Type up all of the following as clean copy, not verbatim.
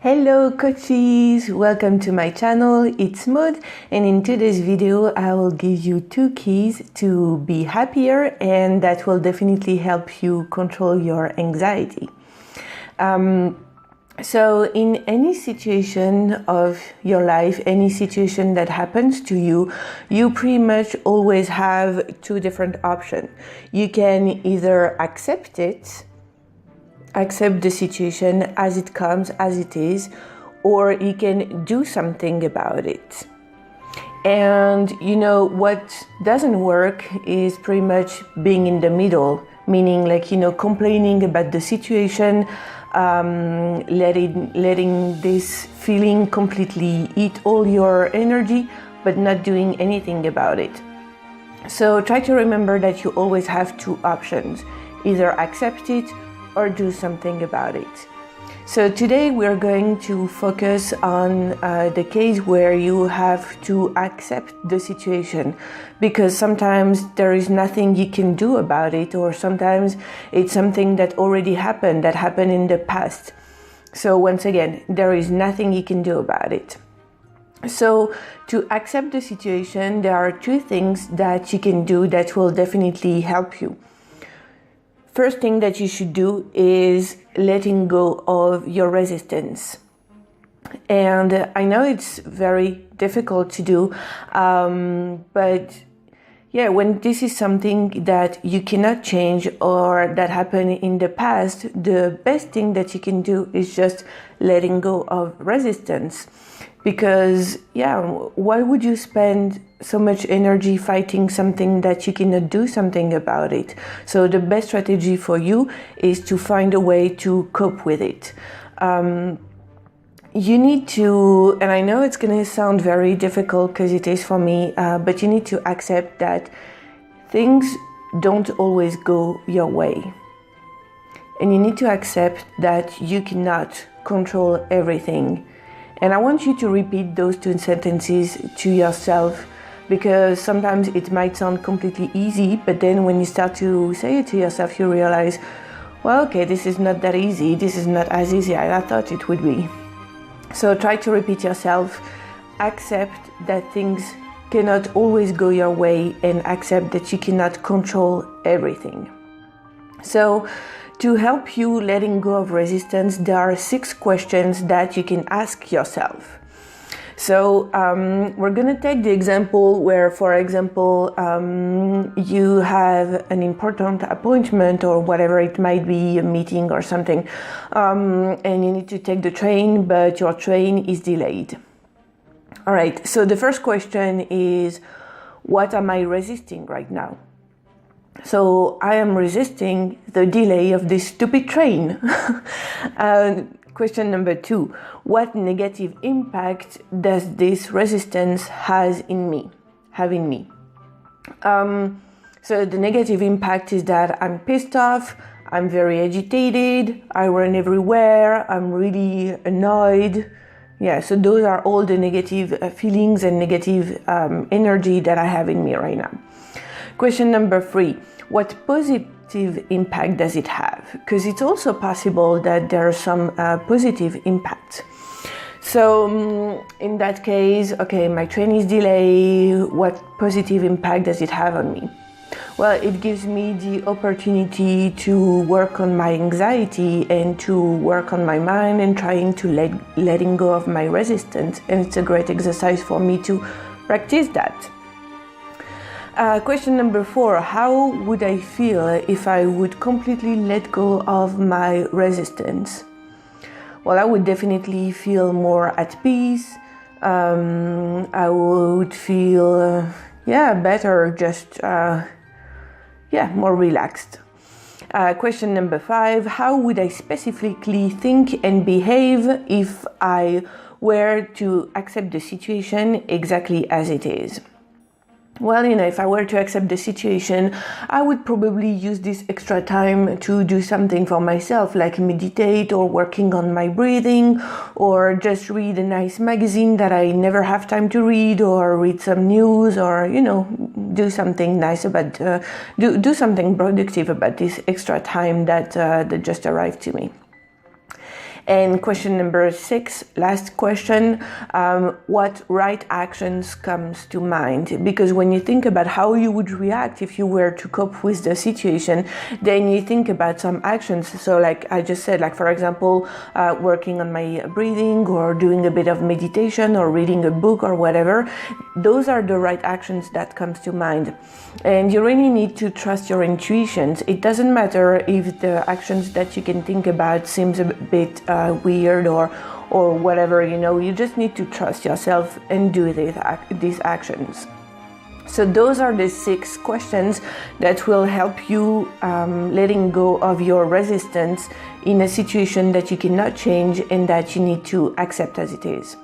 Hello coaches, welcome to my channel. It's Maud, and in today's video I will give you 2 keys to be happier, and that will definitely help you control your anxiety. So in any situation of your life, any situation that happens to you, you pretty much always have 2 different options. You can either accept the situation as it comes, as it is, or you can do something about it. And you know what doesn't work is pretty much being in the middle, meaning complaining about the situation, letting this feeling completely eat all your energy, but not doing anything about it. So try to remember that you always have 2 options: either accept it or do something about it. So today we're going to focus on the case where you have to accept the situation, because sometimes there is nothing you can do about it, or sometimes it's something that already happened, that happened in the past. So once again, there is nothing you can do about it. So to accept the situation, there are 2 things that you can do that will definitely help you. First thing that you should do is letting go of your resistance. And I know it's very difficult to do, but yeah, when this is something that you cannot change or that happened in the past, the best thing that you can do is just letting go of resistance. Because why would you spend so much energy fighting something that you cannot do something about it? So the best strategy for you is to find a way to cope with it. You need to, and I know it's going to sound very difficult because it is for me, but you need to accept that things don't always go your way. And you need to accept that you cannot control everything. And I want you to repeat those 2 sentences to yourself, because sometimes it might sound completely easy, but then when you start to say it to yourself, you realize, well, okay, this is not that easy. This is not as easy as I thought it would be. So try to repeat yourself, accept that things cannot always go your way, and accept that you cannot control everything. So to help you letting go of resistance, there are 6 questions that you can ask yourself. So we're going to take the example where, for example, you have an important appointment or whatever it might be, a meeting or something, and you need to take the train, but your train is delayed. All right, so the first question is, what am I resisting right now? So I am resisting the delay of this stupid train. Question number 2, what negative impact does this resistance have in me? So the negative impact is that I'm pissed off, I'm very agitated, I run everywhere, I'm really annoyed. Yeah, so those are all the negative feelings and negative energy that I have in me right now. Question number 3, what positive impact does it have? Because it's also possible that there are some positive impact. So in that case, okay, my train is delayed. What positive impact does it have on me? Well, it gives me the opportunity to work on my anxiety and to work on my mind and trying to letting go of my resistance. And it's a great exercise for me to practice that. Question number 4, how would I feel if I would completely let go of my resistance? Well, I would definitely feel more at peace. I would feel, better, just, more relaxed. Question number 5, how would I specifically think and behave if I were to accept the situation exactly as it is? well, if I were to accept the situation, I would probably use this extra time to do something for myself, like meditate or working on my breathing, or just read a nice magazine that I never have time to read, or read some news, or, do something nice about, do something productive about this extra time that just arrived to me. And question number 6, last question, what right actions comes to mind? Because when you think about how you would react if you were to cope with the situation, then you think about some actions. So like I just said, like for example, working on my breathing, or doing a bit of meditation, or reading a book, or whatever. Those are the right actions that comes to mind. And you really need to trust your intuitions. It doesn't matter if the actions that you can think about seems a bit weird or whatever, you just need to trust yourself and do these actions. So those are the 6 questions that will help you letting go of your resistance in a situation that you cannot change and that you need to accept as it is.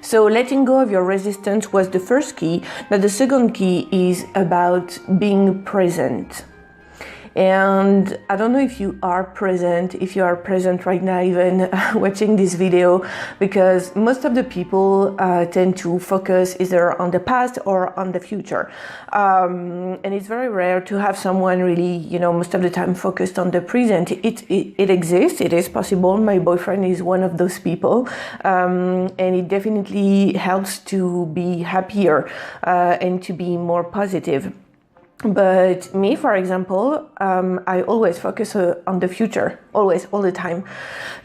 So letting go of your resistance was the first key. Now the second key is about being present. And I don't know if you are present right now, even watching this video, because most of the people tend to focus either on the past or on the future. And it's very rare to have someone really, most of the time focused on the present. It exists, it is possible. My boyfriend is one of those people. And it definitely helps to be happier and to be more positive. But me, for example, I always focus on the future, always, all the time.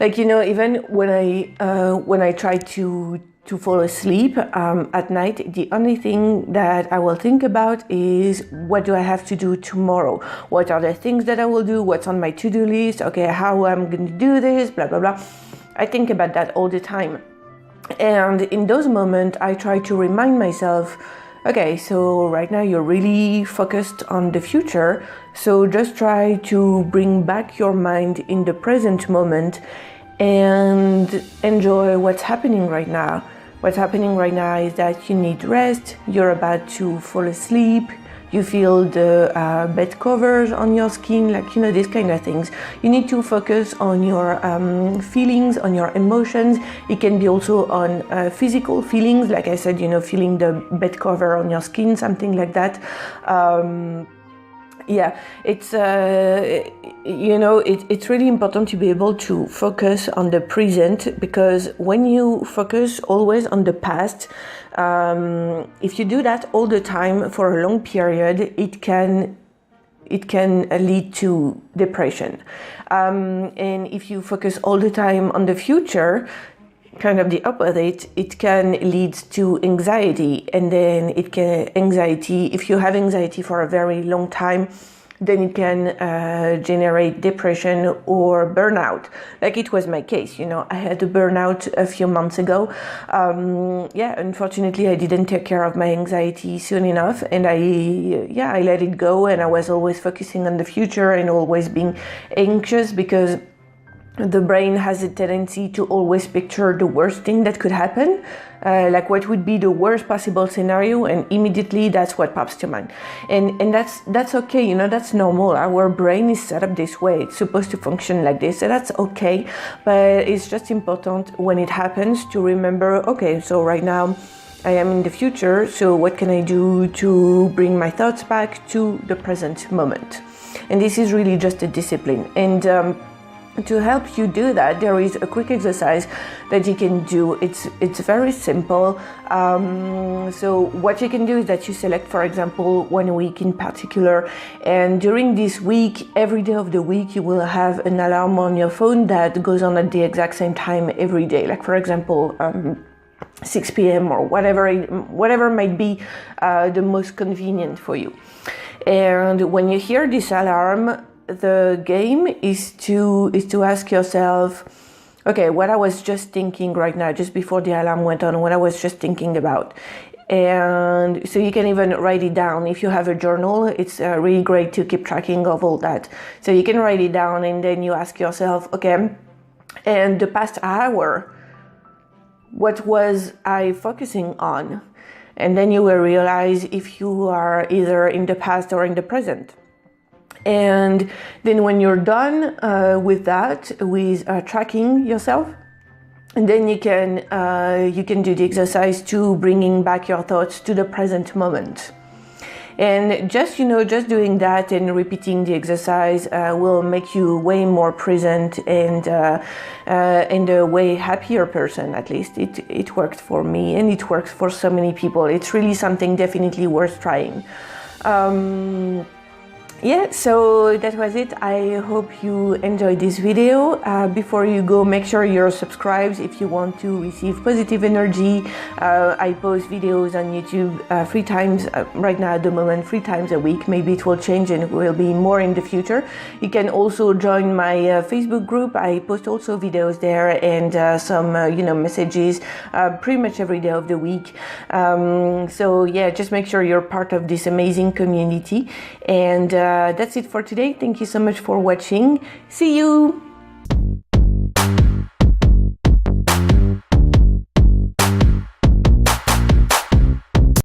Like, even when I try to fall asleep at night, the only thing that I will think about is, what do I have to do tomorrow? What are the things that I will do? What's on my to-do list? Okay, how I'm going to do this, blah, blah, blah. I think about that all the time. And in those moments, I try to remind myself, okay, so right now you're really focused on the future, so just try to bring back your mind in the present moment and enjoy what's happening right now. What's happening right now is that you need rest, you're about to fall asleep, you feel the bed covers on your skin, like, these kind of things. You need to focus on your feelings, on your emotions. It can be also on physical feelings, like I said, feeling the bed cover on your skin, something like that. It's it's really important to be able to focus on the present, because when you focus always on the past, if you do that all the time for a long period, it can lead to depression. And if you focus all the time on the future, kind of the opposite, it can lead to anxiety. And then if you have anxiety for a very long time, then it can generate depression or burnout. Like it was my case, I had a burnout a few months ago. Unfortunately, I didn't take care of my anxiety soon enough, and I let it go, and I was always focusing on the future and always being anxious, because the brain has a tendency to always picture the worst thing that could happen, like what would be the worst possible scenario, and immediately that's what pops to mind. And that's okay, that's normal. Our brain is set up this way. It's supposed to function like this, so that's okay. But it's just important when it happens to remember, okay, so right now I am in the future, so what can I do to bring my thoughts back to the present moment? And this is really just a discipline. And to help you do that, there is a quick exercise that you can do. It's very simple. So what you can do is that you select, for example, 1 week in particular, and during this week, every day of the week, you will have an alarm on your phone that goes on at the exact same time every day. Like, for example, 6 p.m. or whatever might be the most convenient for you. And when you hear this alarm, the game is to ask yourself, okay, what I was just thinking right now, just before the alarm went on, what I was just thinking about. And so you can even write it down. If you have a journal, it's really great to keep tracking of all that. So you can write it down, and then you ask yourself, okay, and the past hour, what was I focusing on? And then you will realize if you are either in the past or in the present. And then when you're done with that, with tracking yourself, and then you can do the exercise to bringing back your thoughts to the present moment. And just doing that and repeating the exercise will make you way more present and a way happier person. At least it worked for me, and it works for so many people. It's really something definitely worth trying. Yeah, so that was it. I hope you enjoyed this video. Before you go, make sure you're subscribed if you want to receive positive energy. I post videos on YouTube 3 times, right now at the moment, 3 times a week. Maybe it will change and will be more in the future. You can also join my Facebook group. I post also videos there and some messages pretty much every day of the week. So yeah, just make sure you're part of this amazing community. And that's it for today. Thank you so much for watching. See you!